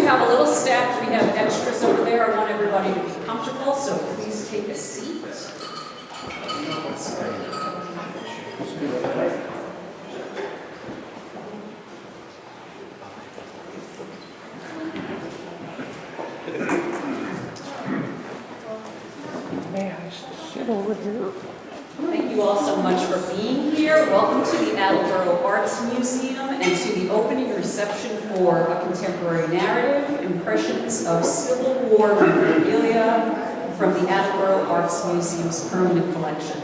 have a little stack. We have extras over there. I want everybody to be comfortable, so please take a seat. Thank you all so much for being here. Welcome to the Attleboro Arts Museum and to the opening reception for A Contemporary Narrative, Impressions of Civil War Memorabilia from the Attleboro Arts Museum's permanent collection.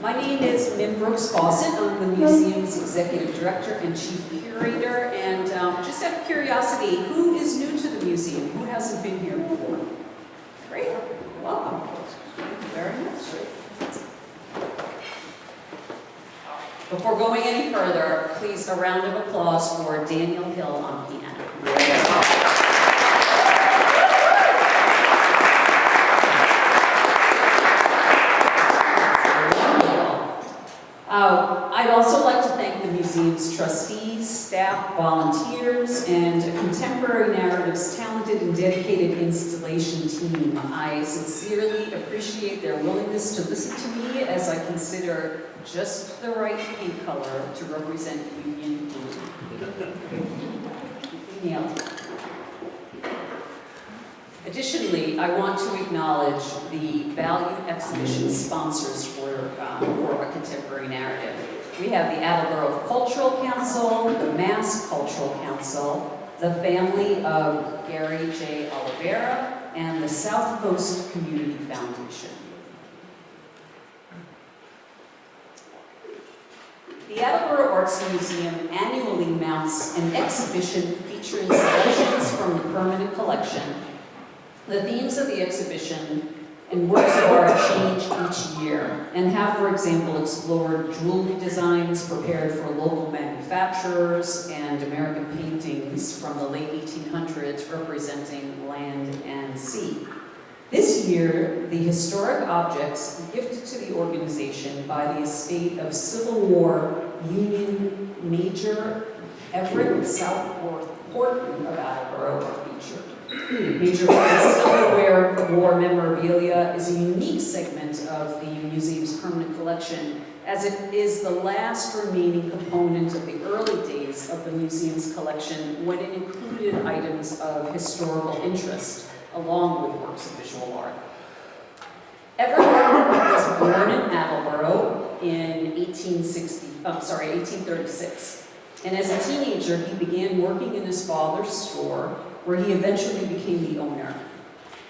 My name is Min Brooks Fawcett. I'm the museum's executive director and chief curator. And just out of curiosity, who is new to the museum? Who hasn't been here before? Great. Welcome. Thank you very much. Before going any further, please a round of applause for Daniel Hill on piano. I'd also like to thank the museum's trustees, staff, volunteers, and Contemporary Narrative's talented and dedicated installation team. I sincerely appreciate their willingness to listen to me as I consider just the right paint color to represent Union Blue. Nailed it. Additionally, I want to acknowledge the valued exhibition sponsors for A Contemporary Narrative. We have the Attleboro Cultural Council, the Mass Cultural Council, the family of Gary J. Oliveira, and the South Coast Community Foundation. The Attleboro Arts Museum annually mounts an exhibition featuring selections from the permanent collection. The themes of the exhibition and works of art change each year and have, for example, explored jewelry designs prepared for local manufacturers and American paintings from the late 1800s representing land and sea. This year, the historic objects gifted to the organization by the estate of Civil War Union Major Everett Southworth Horton of Attleboro are featured. Major Civil War memorabilia is a unique segment of the museum's permanent collection, as it is the last remaining component of the early days of the museum's collection when it included items of historical interest, along with works of visual art. Everett Horton was born in Attleboro in 1836, and as a teenager he began working in his father's store, where he eventually became the owner.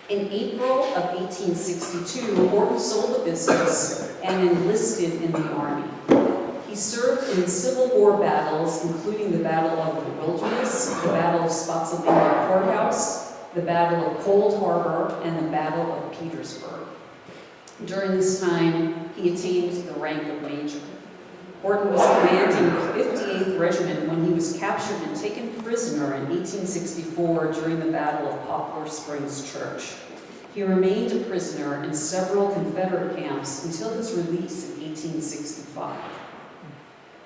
In April of 1862, Horton sold the business and enlisted in the Army. He served in Civil War battles, including the Battle of the Wilderness, the Battle of Spotsylvania Courthouse, the Battle of Cold Harbor, and the Battle of Petersburg. During this time, he attained the rank of major. Horton was commanding the 58th Regiment when he was captured and taken prisoner in 1864 during the Battle of Poplar Springs Church. He remained a prisoner in several Confederate camps until his release in 1865.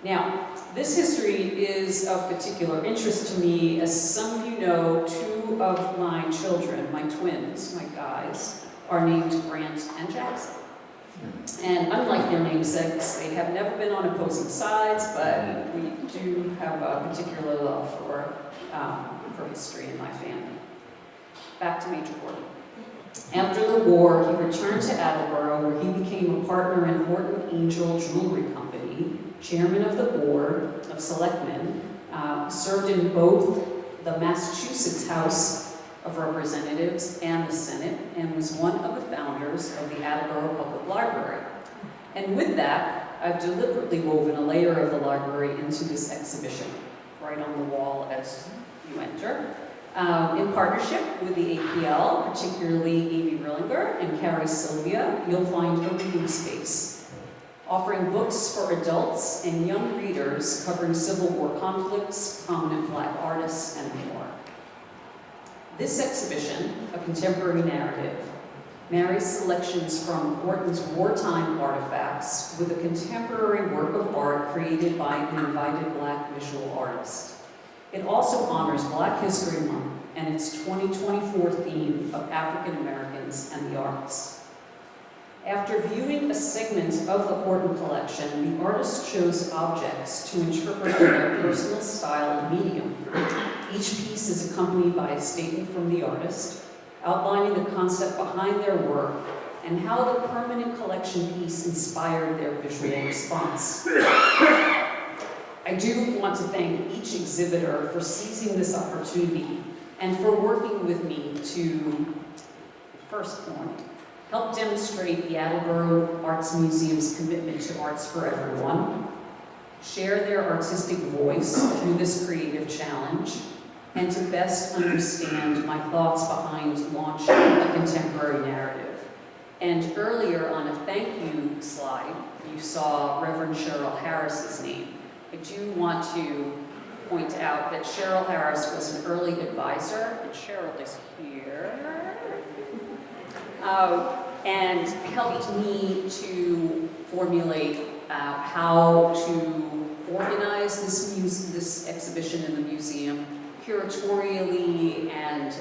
Now, this history is of particular interest to me, as some of you know, two of my children, my twins, my guys, are named Grant and Jackson. And unlike their namesakes, they have never been on opposing sides, but we do have a particular love for history in my family. Back to Major Horton. After the war, he returned to Attleboro, where he became a partner in Horton Angel Jewelry Company, chairman of the board of selectmen, served in both the Massachusetts House of Representatives and the Senate, and was one of the founders of the Attleboro Public Library. And with that, I've deliberately woven a layer of the library into this exhibition, right on the wall as you enter. In partnership with the APL, particularly Amy Rillinger and Carrie Sylvia, you'll find a reading space, offering books for adults and young readers covering Civil War conflicts, prominent Black artists, and more. This exhibition, A Contemporary Narrative, marries selections from Horton's wartime artifacts with a contemporary work of art created by an invited Black visual artist. It also honors Black History Month and its 2024 theme of African Americans and the arts. After viewing a segment of the Horton collection, the artist chose objects to interpret in their personal style and medium. Each piece is accompanied by a statement from the artist, outlining the concept behind their work and how the permanent collection piece inspired their visual response. I do want to thank each exhibitor for seizing this opportunity and for working with me to, first point, help demonstrate the Attleboro Arts Museum's commitment to arts for everyone, share their artistic voice through this creative challenge, and to best understand my thoughts behind launching a contemporary narrative. And earlier on a thank you slide, you saw Reverend Cheryl Harris's name. I do want to point out that Cheryl Harris was an early advisor, and Cheryl is here, and helped me to formulate how to organize this exhibition in the museum curatorially and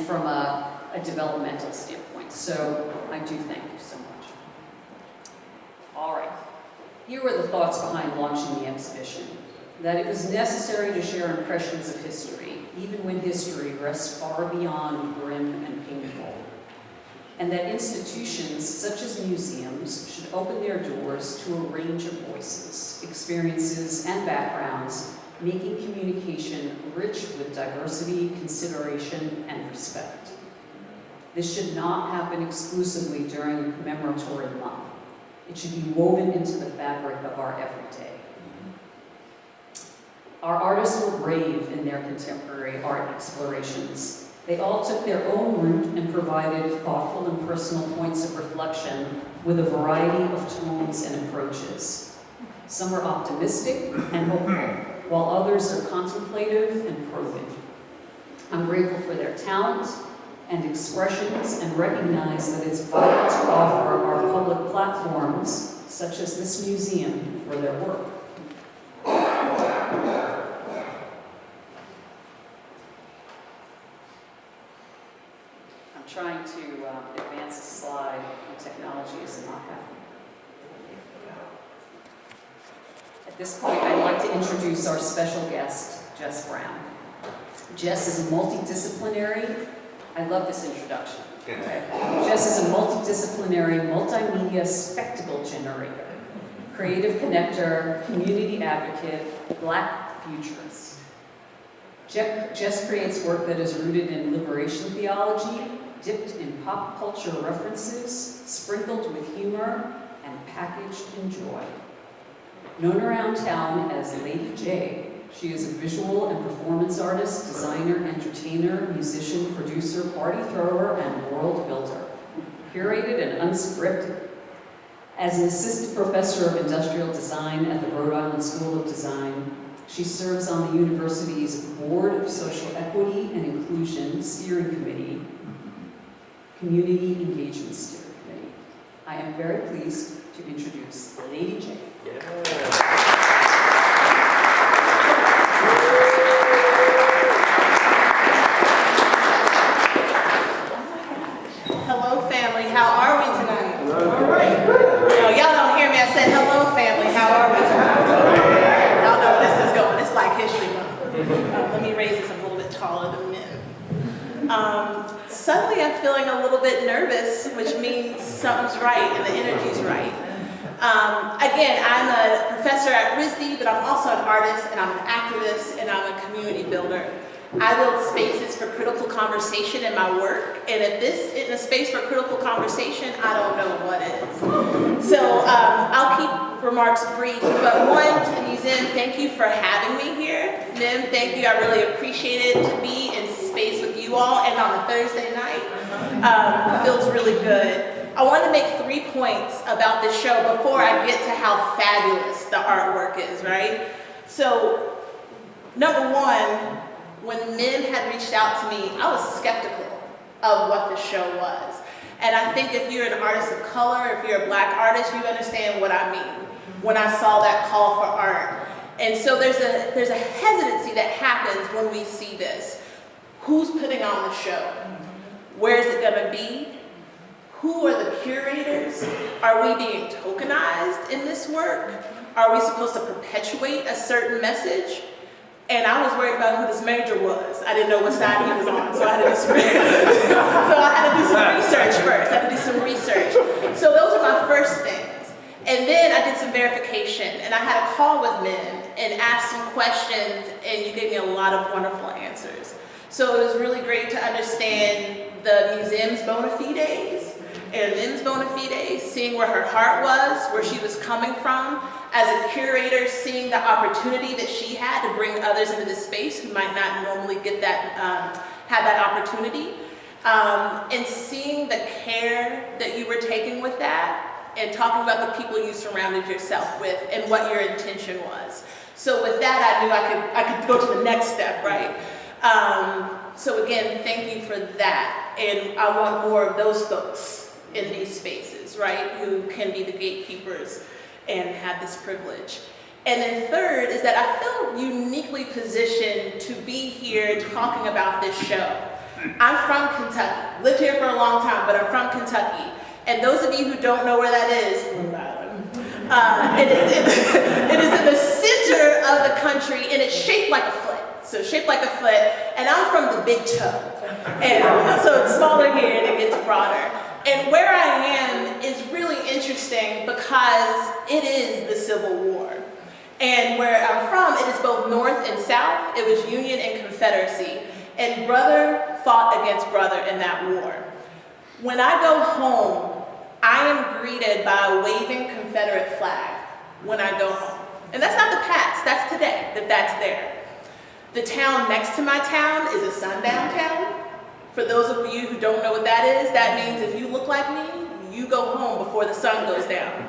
from a developmental standpoint. So I do thank you so much. All right. Here were the thoughts behind launching the exhibition. That it was necessary to share impressions of history, even when history rests far beyond grim and painful. And that institutions, such as museums, should open their doors to a range of voices, experiences, and backgrounds, making communication rich with diversity, consideration, and respect. This should not happen exclusively during a commemoratory month. It should be woven into the fabric of our everyday. Our artists were brave in their contemporary art explorations. They all took their own route and provided thoughtful and personal points of reflection with a variety of tones and approaches. Some are optimistic and hopeful, while others are contemplative and probing. I'm grateful for their talent and expressions and recognize that it's vital to offer our public platforms, such as this museum, for their work. I'm trying to advance a slide, and technology is not happening. At this point, I'd like to introduce our special guest, Jess Brown. Jess is a multidisciplinary, I love this introduction. Okay. Jess is a multidisciplinary, multimedia spectacle generator, creative connector, community advocate, Black futurist. Jess creates work that is rooted in liberation theology, dipped in pop culture references, sprinkled with humor, and packaged in joy. Known around town as Lady J, she is a visual and performance artist, designer, entertainer, musician, producer, party thrower, and world builder. Curated and unscripted. As an assistant professor of industrial design at the Rhode Island School of Design, she serves on the university's Board of Social Equity and Inclusion Steering Committee, Community Engagement Steering Committee. I am very pleased to introduce Lady J. Yeah. Hello, family. How are we tonight? All right. No, y'all don't hear me. I said, hello, family. How are we tonight? Y'all know where this is going. It's Black History Month. Let me raise this a little bit taller than men. Suddenly, I'm feeling a little bit nervous, which means something's right and the energy's right. Again, I'm a professor at RISD, but I'm also an artist, and I'm an activist, and I'm a community builder. I build spaces for critical conversation in my work, and if this isn't a space for critical conversation, I don't know what is. So I'll keep remarks brief, but one, to the museum, thank you for having me here. Mim, thank you. I really appreciate it to be in space with you all, and on a Thursday night. Feels really good. I want to make 3 points about this show before I get to how fabulous the artwork is, right? So, number one, when Mim had reached out to me, I was skeptical of what the show was. And I think if you're an artist of color, if you're a Black artist, you understand what I mean when I saw that call for art. And so there's a hesitancy that happens when we see this. Who's putting on the show? Where is it going to be? Who are the curators? Are we being tokenized in this work? Are we supposed to perpetuate a certain message? And I was worried about who this major was. I didn't know what side he was on, so I had to do some research first. I had to do some research. So those are my first things. And then I did some verification, and I had a call with Min and asked some questions, and you gave me a lot of wonderful answers. So it was really great to understand the museum's bona fides and Min's bona fides, seeing where her heart was, where she was coming from. As a curator, seeing the opportunity that she had to bring others into this space who might not normally get that, have that opportunity. And seeing the care that you were taking with that, and talking about the people you surrounded yourself with and what your intention was. So with that, I knew I could go to the next step, right? So again, thank you for that. And I want more of those folks in these spaces, right? Who can be the gatekeepers and have this privilege. And then third is that I feel uniquely positioned to be here talking about this show. I'm from Kentucky, lived here for a long time, but I'm from Kentucky. And those of you who don't know where that is, Rhode Island, it is in the center of the country, and it's shaped like a foot. So shaped like a foot, and I'm from the big toe. And so it's smaller here and it gets broader. And where I am is really interesting because it is the Civil War. And where I'm from, it is both North and South. It was Union and Confederacy. And brother fought against brother in that war. When I go home, I am greeted by a waving Confederate flag when I go home. And that's not the past, that's today, that's there. The town next to my town is a sundown town. For those of you who don't know what that is, that means if you look like me, you go home before the sun goes down.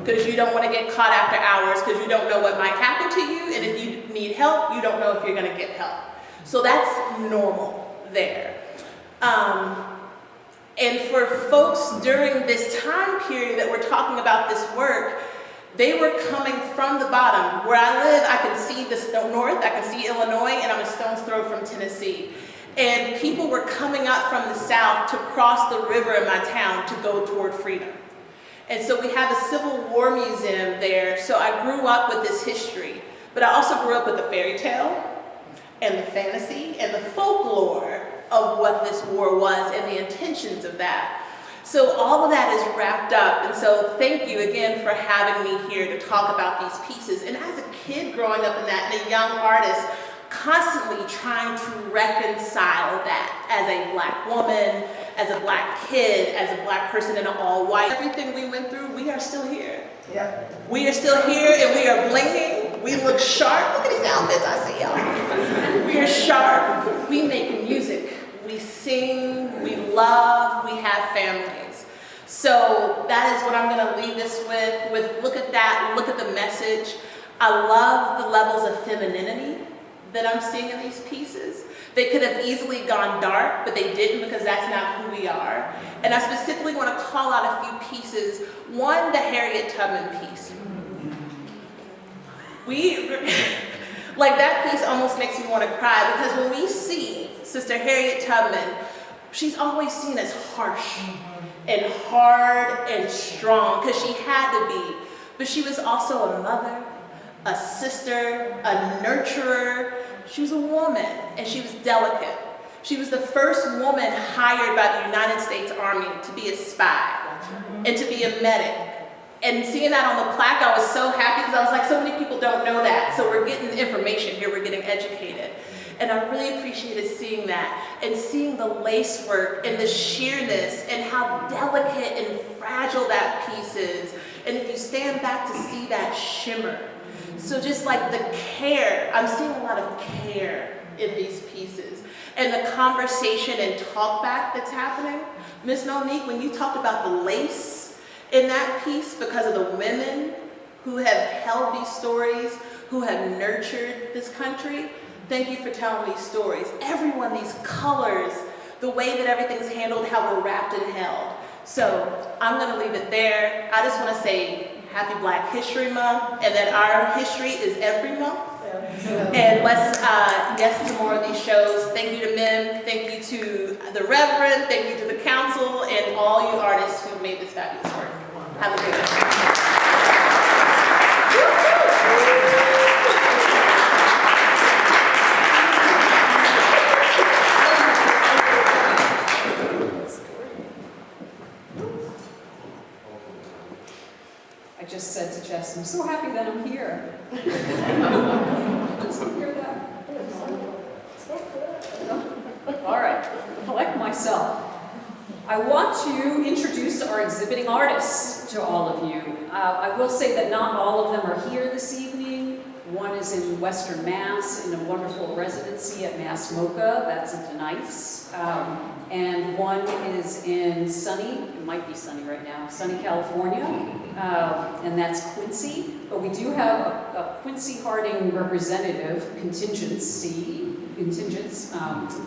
Because you don't want to get caught after hours, because you don't know what might happen to you, and if you need help, you don't know if you're going to get help. So that's normal there. And for folks during this time period that we're talking about this work, they were coming from the bottom. Where I live, I can see the north, I can see Illinois, and I'm a stone's throw from Tennessee. And people were coming up from the south to cross the river in my town to go toward freedom. And so we have a Civil War museum there, so I grew up with this history. But I also grew up with the fairy tale, and the fantasy, and the folklore of what this war was and the intentions of that. So all of that is wrapped up, and so thank you again for having me here to talk about these pieces. And as a kid growing up in that, and a young artist, constantly trying to reconcile that as a Black woman, as a Black kid, as a Black person in an all-white. Everything we went through, we are still here. Yeah. We are still here, and we are blinking. We look sharp. Look at these outfits, I see y'all. We are sharp. We make music. We sing, we love, we have families. So that is what I'm going to leave this with look at that, look at the message. I love the levels of femininity that I'm seeing in these pieces. They could have easily gone dark, but they didn't, because that's not who we are. And I specifically want to call out a few pieces. One, the Harriet Tubman piece. Like that piece almost makes me want to cry, because when we see Sister Harriet Tubman, she's always seen as harsh and hard and strong, because she had to be. But she was also a mother, a sister, a nurturer. She was a woman, and she was delicate. She was the first woman hired by the United States Army to be a spy and to be a medic. And seeing that on the plaque, I was so happy, because I was like, so many people don't know that. So we're getting information here, we're getting educated. And I really appreciated seeing that, and seeing the lace work and the sheerness and how delicate and fragile that piece is. And if you stand back to see that shimmer. So just like the care, I'm seeing a lot of care in these pieces. And the conversation and talk back that's happening. Ms. Monique, when you talked about the lace in that piece, because of the women who have held these stories, who have nurtured this country, thank you for telling these stories. Everyone, these colors, the way that everything's handled, how we're wrapped and held. So I'm gonna leave it there. I just wanna say Happy Black History Month, and that our history is every month. And let's get to more of these shows. Thank you to Mim, thank you to the Reverend, thank you to the council, and all you artists who made this fabulous work. Have a great day. I just said to Jess, I'm so happy that I'm here. Does he hear that? All right, collect myself. I want to introduce our exhibiting artists to all of you. I will say that not all of them are here this evening. One is in Western Mass in a wonderful residency at Mass MoCA, that's nice. And one is in sunny, it might be sunny right now, sunny California, and that's Quincy. But we do have a Quincy Harding representative contingents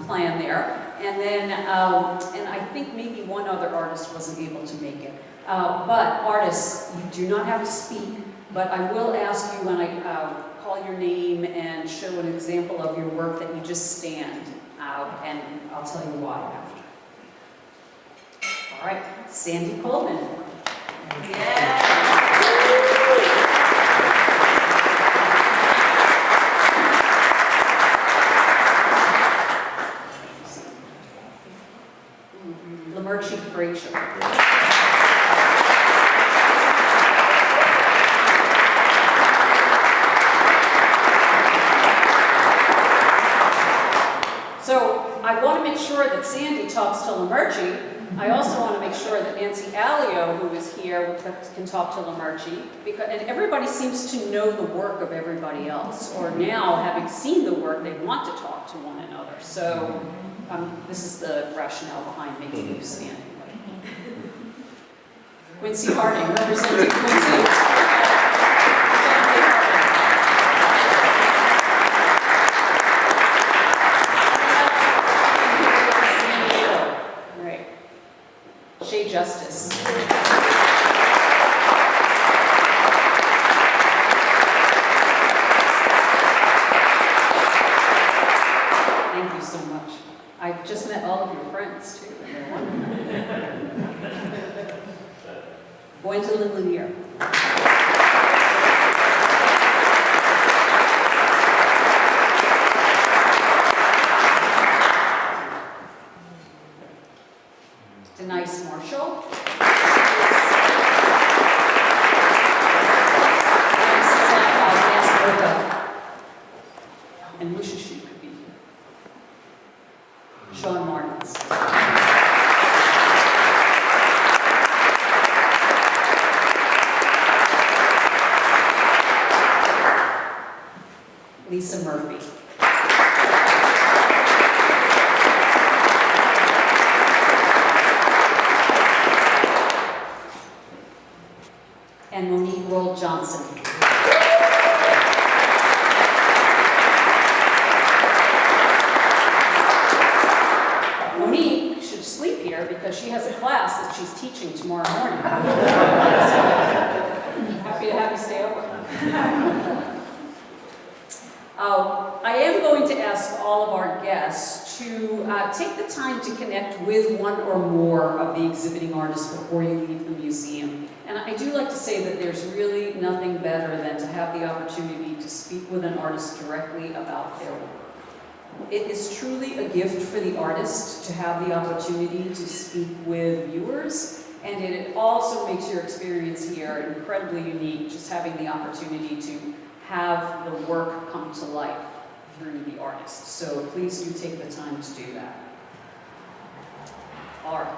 plan there. And then, and I think maybe one other artist wasn't able to make it. But artists, you do not have to speak, but I will ask you when I call your name and show an example of your work that you just stand, and I'll tell you why after. All right, Sandy Coleman. Yeah. Lamerchi Frazier. So I want to make sure that Sandy talks to Lamerchi. I also want to make sure that Nancy Alio, who is here, can talk to Lamerchi, and everybody seems to know the work of everybody else, or now, having seen the work, they want to talk to one another. So this is the rationale behind making you stand. Quincy Harding, representing Quincy. Shea Justice. Thank you so much. I've just met all of your friends too, and they're wonderful. Gwendolyn Lanier. Denise Marshall. And wishes she could be here. Sean Martins. Lisa Murphy. And Monique Roll Johnson. Monique should sleep here because she has a class that she's teaching tomorrow morning. Happy to have you stay over. I am going to ask all of our guests to take the time to connect with one or more of the exhibiting artists before you leave the museum. And I do like to say that there's really nothing better than to have the opportunity to speak with an artist directly about their work. It is truly a gift for the artist to have the opportunity to speak with viewers, and it also makes your experience here incredibly unique, just having the opportunity to have the work come to life through the artist. So please do take the time to do that. All right.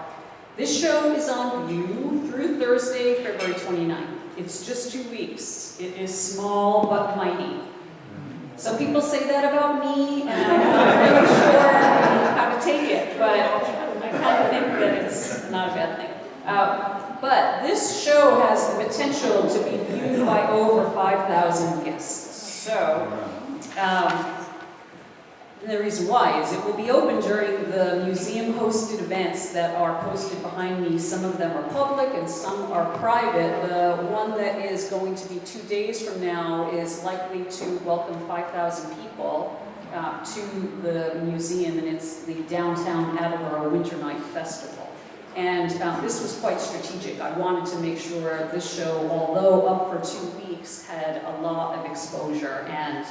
This show is on view through Thursday, February 29th. It's just 2 weeks. It is small but mighty. Some people say that about me, and I'm not really sure how to take it, but I kind of think that it's not a bad thing. But this show has the potential to be viewed by over 5,000 guests. So, And the reason why is it will be open during the museum-hosted events that are posted behind me. Some of them are public and some are private. The one that is going to be 2 days from now is likely to welcome 5,000 people to the museum, and it's the Downtown Attleboro Winter Night Festival. And this was quite strategic. I wanted to make sure this show, although up for 2 weeks, had a lot of exposure, and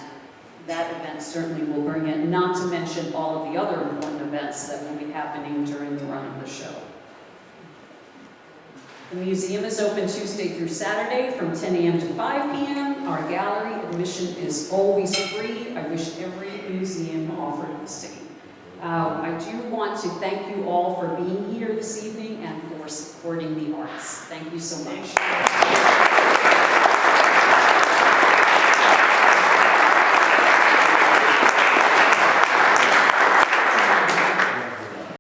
that event certainly will bring it, not to mention all of the other important events that will be happening during the run of the show. The museum is open Tuesday through Saturday from 10 a.m. to 5 p.m. Our gallery admission is always free. I wish every museum offered the same. I do want to thank you all for being here this evening and for supporting the arts. Thank you so much.